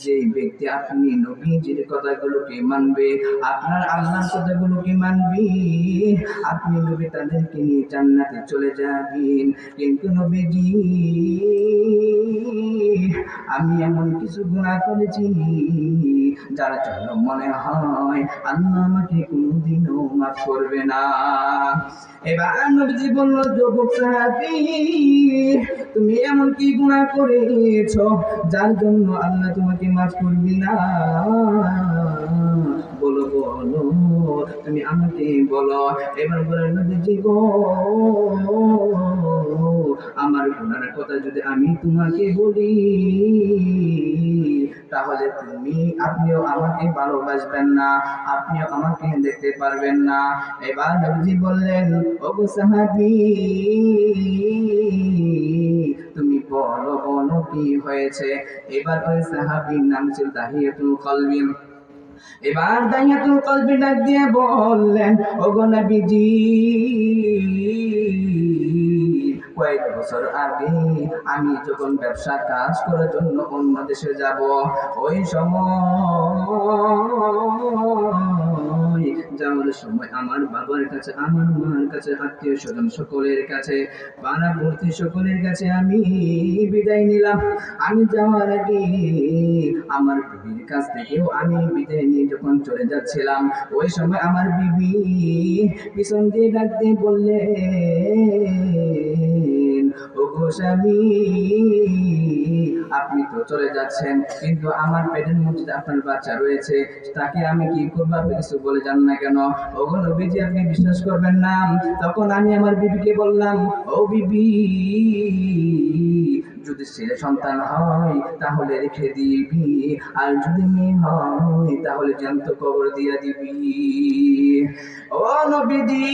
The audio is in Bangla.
যে ব্যক্তি আপনি নবীজির কথাগুলোকে মানবে, আপনার আল্লাহর কথাগুলোকে মানবে, আপনি নবী তাদেরকে নিয়ে জান্নাতে চলে যাবেন। কিন্তু নবীজি, আমি এমন কিছু গুনাহ করেছি যার জন্য মনে হয় আল্লাহ আমাকে কোনোদিনও মাফ করবে না। এবার নবীজি বলল, যুবক সাহাবী, তুমি এমন কি গুনাহ করেছো যার জন্য আল্লাহ তোমাকে মাফ করবে না? বলো বলো, তুমি আমাকে বলো। এবার বলেন, নবীজি গো, আমার গুনাহের কথা যদি আমি তোমাকে বলি, তাহলে আপনিও আমাকে ভালোবাসবেন না, আপনিও আমাকে দেখতে পারবেন না। এবার নবীজি বললেন, ওগো সাহাবী, তুমি বলো বলো কি হয়েছে। এবার ওই সাহাবীর নাম ছিল দাহিয়াতুল কলবি। এবার দাহিয়াতুল কলবি ডাক দিয়ে বললেন, ওগো নবীজি, কয়েক বছর আগে আমি যখন ব্যবসা কাজ করার জন্য অন্য দেশে যাব, ওই যাওয়ার সময় আমার বাবার কাছে, আমার মার কাছে, আত্মীয় স্বজন সকলের কাছে, পাড়াপড়শি সকলের কাছে আমি বিদায় নিলাম। আমি যাওয়ার আগে আমার বিবির কাছ থেকেও আমি বিদায় নিয়ে যখন চলে যাচ্ছিলাম, ওই সময় আমার বিবি পিছন দিয়ে ডাক দিয়ে বললেন, ওগো স্বামী, আপনি তো চলে যাচ্ছেন, কিন্তু আমার পেটের মধ্যে আপনার বাচ্চা রয়েছে, তাকে আমি কি করবো? আপনি কিছু বলে যান না কেন? ওগো নবীজি, আপনি বিশ্বাস করবেন না, তখন আমি আমার বিবিকে বললাম, ও বিবি, যদি ছেলে সন্তান হয় তাহলে রেখে দিবি, আর যদি মেয়ে হয় তাহলে জ্যান্ত কবর দিয়ে দিবি। ও নবীজি,